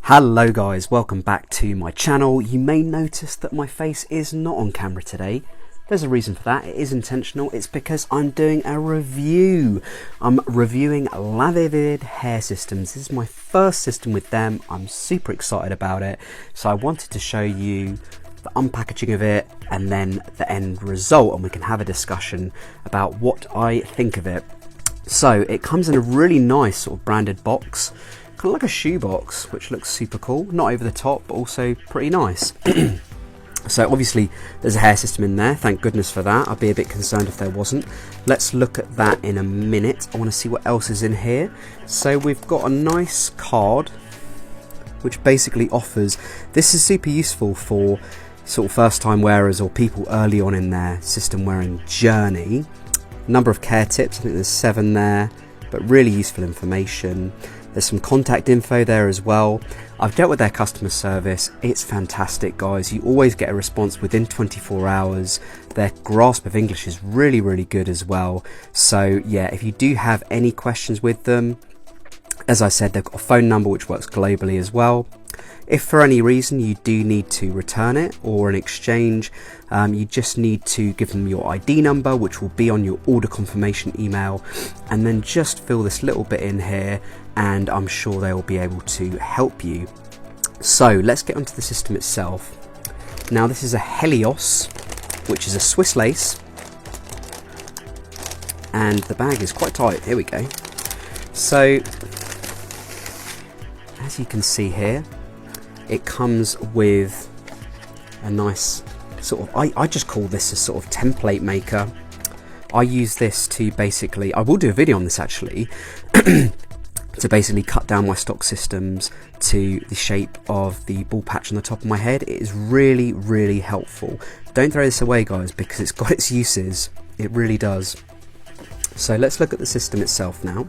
Hello guys, welcome back to my channel. You may notice that my face is not on camera today. There's a reason for that. It is intentional. It's because I'm doing a review. I'm reviewing LAVivid hair systems. This is my first system with them. I'm super excited about it. So I wanted to show you the unpackaging of it and then the end result, and we can have a discussion about what I think of it. So it comes in a really nice sort of branded box, kind of like a shoe box, which looks super cool. Not over the top, but also pretty nice. So obviously there's a hair system in there, thank goodness for that. I'd be a bit concerned if there wasn't. Let's look at that in a minute. I want to see what else is in here. So we've got a nice card, which basically offers, this is super useful for sort of first time wearers or people early on in their system wearing journey. Number of care tips, I think there's 7 there, but really useful information. There's some contact info there as well. I've dealt with their customer service. It's fantastic, guys. You always get a response within 24 hours. Their grasp of English is really, really good as well. So yeah, if you do have any questions with them, as I said, they've got a phone number which works globally as well. If for any reason you do need to return it or an exchange, you just need to give them your ID number, which will be on your order confirmation email, and then just fill this little bit in here, and I'm sure they will be able to help you. So let's get onto the system itself. Now this is a Helios, which is a Swiss lace, and the bag is quite tight. Here we go. So as you can see here, it comes with a nice sort of, I just call this a sort of template maker. I use this to basically, I will do a video on this actually, to basically cut down my stock systems to the shape of the ball patch on the top of my head. It is really, really helpful. Don't throw this away, guys, because it's got its uses. It really does. So let's look at the system itself now.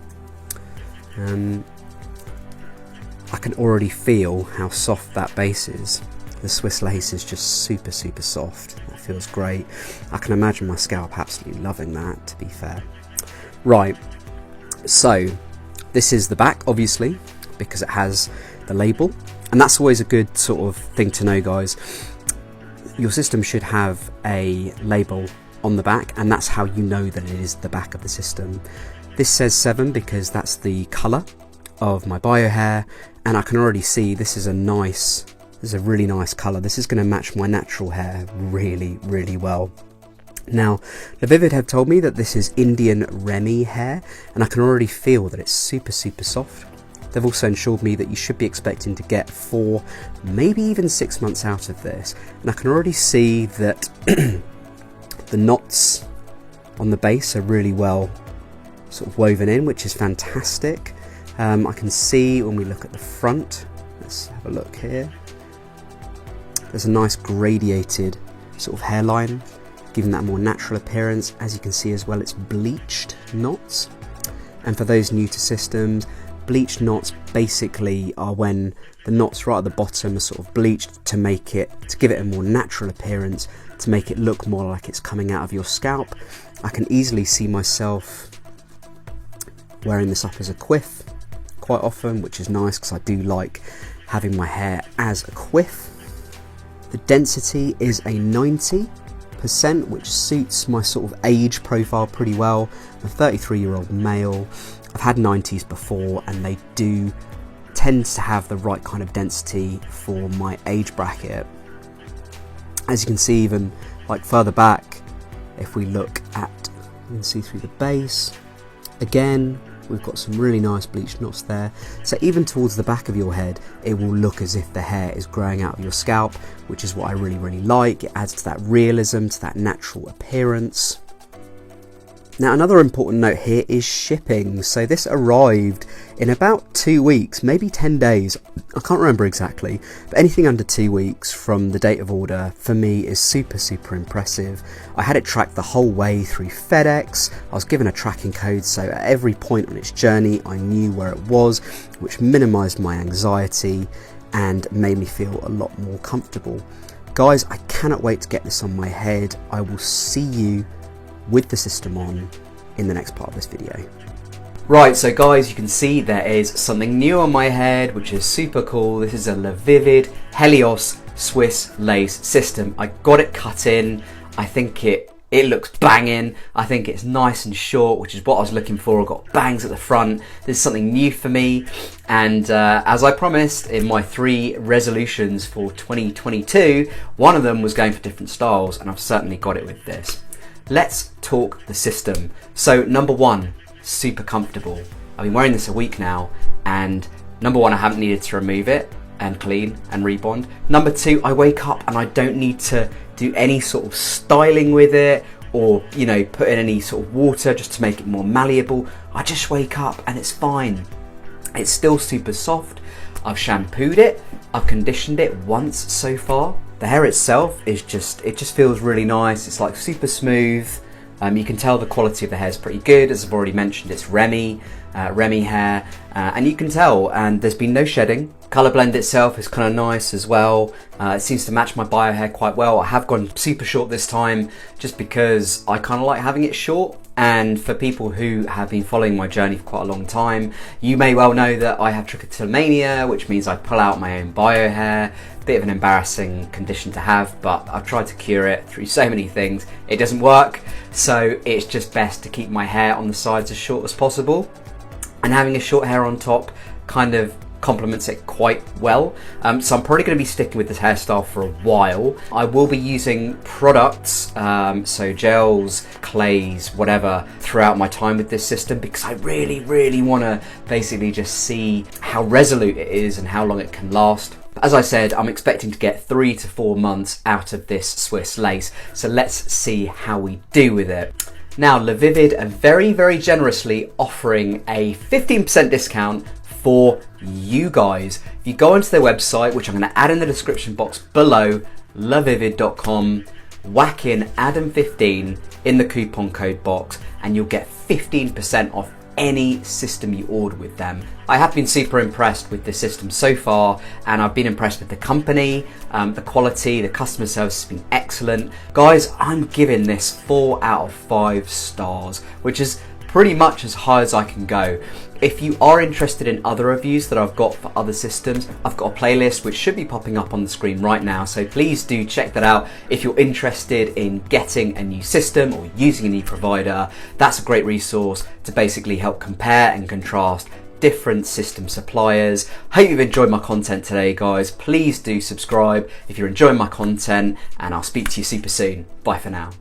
I can already feel how soft that base is. The Swiss lace is just super, super soft. That feels great. I can imagine my scalp absolutely loving that, to be fair. Right, so this is the back, obviously, because it has the label. And that's always a good sort of thing to know, guys. Your system should have a label on the back, and that's how you know that it is the back of the system. This says 7 because that's the colour of my bio hair, and I can already see this is a really nice colour. This is going to match my natural hair really, really well. Now, LAVivid have told me that this is Indian Remy hair, and I can already feel that it's super, super soft. They've also assured me that you should be expecting to get 4, maybe even 6 months out of this, and I can already see that the knots on the base are really well sort of woven in, which is fantastic. I can see when we look at the front, let's have a look here, there's a nice gradiated sort of hairline, giving that more natural appearance. As you can see as well, it's bleached knots. And for those new to systems, bleached knots basically are when the knots right at the bottom are sort of bleached to give it a more natural appearance, to make it look more like it's coming out of your scalp. I can easily see myself wearing this up as a quiff quite often, which is nice because I do like having my hair as a quiff. The density is a 90%, which suits my sort of age profile pretty well. I'm a 33-year-old male. I've had 90s before, and they do tend to have the right kind of density for my age bracket. As you can see, even like further back, if we look at, you can see through the base, again, we've got some really nice bleached knots there. So even towards the back of your head, it will look as if the hair is growing out of your scalp, which is what I really, really like. It adds to that realism, to that natural appearance. Now, another important note here is shipping. So this arrived in about 2 weeks, maybe 10 days. I can't remember exactly, but anything under 2 weeks from the date of order for me is super, super impressive. I had it tracked the whole way through FedEx. I was given a tracking code, so at every point on its journey, I knew where it was, which minimized my anxiety and made me feel a lot more comfortable. Guys, I cannot wait to get this on my head. I will see you with the system on in the next part of this video. Right, so guys, you can see there is something new on my head, which is super cool. This is a LAVivid Helios Swiss lace system. I got it cut in. I think it looks banging. I think it's nice and short, which is what I was looking for. I've got bangs at the front. This is something new for me. And as I promised in my 3 resolutions for 2022, one of them was going for different styles, and I've certainly got it with this. Let's talk the system. So number 1, super comfortable. I've been wearing this a week now, and number 1, I haven't needed to remove it and clean and rebond. Number 2, I wake up and I don't need to do any sort of styling with it, or put in any sort of water just to make it more malleable. I just wake up and it's fine. It's still super soft. I've shampooed it, I've conditioned it once so far. The hair itself is just feels really nice. It's like super smooth. You can tell the quality of the hair is pretty good. As I've already mentioned, it's Remy hair, and you can tell, and there's been no shedding. Colour blend itself is kind of nice as well. It seems to match my bio hair quite well. I have gone super short this time just because I kind of like having it short. And for people who have been following my journey for quite a long time, you may well know that I have trichotillomania, which means I pull out my own bio hair. Bit of an embarrassing condition to have, but I've tried to cure it through so many things. It doesn't work, so it's just best to keep my hair on the sides as short as possible. And having a short hair on top kind of complements it quite well. So I'm probably going to be sticking with this hairstyle for a while. I will be using products, so gels, clays, whatever, throughout my time with this system, because I really want to basically just see how resolute it is and how long it can last. As I said, I'm expecting to get 3 to 4 months out of this Swiss lace, so let's see how we do with it. Now, LAVivid are very generously offering a 15% discount for you guys. If you go onto their website, which I'm going to add in the description box below, lavivid.com, whack in Adam15 in the coupon code box, and you'll get 15% off any system you order with them. I have been super impressed with this system so far, and I've been impressed with the company, the quality, the customer service has been excellent. Guys, I'm giving this 4 out of 5 stars, which is pretty much as high as I can go. If you are interested in other reviews that I've got for other systems, I've got a playlist which should be popping up on the screen right now, so please do check that out if you're interested in getting a new system or using a new provider. That's a great resource to basically help compare and contrast different system suppliers. Hope you've enjoyed my content today, guys. Please do subscribe if you're enjoying my content, and I'll speak to you super soon. Bye for now.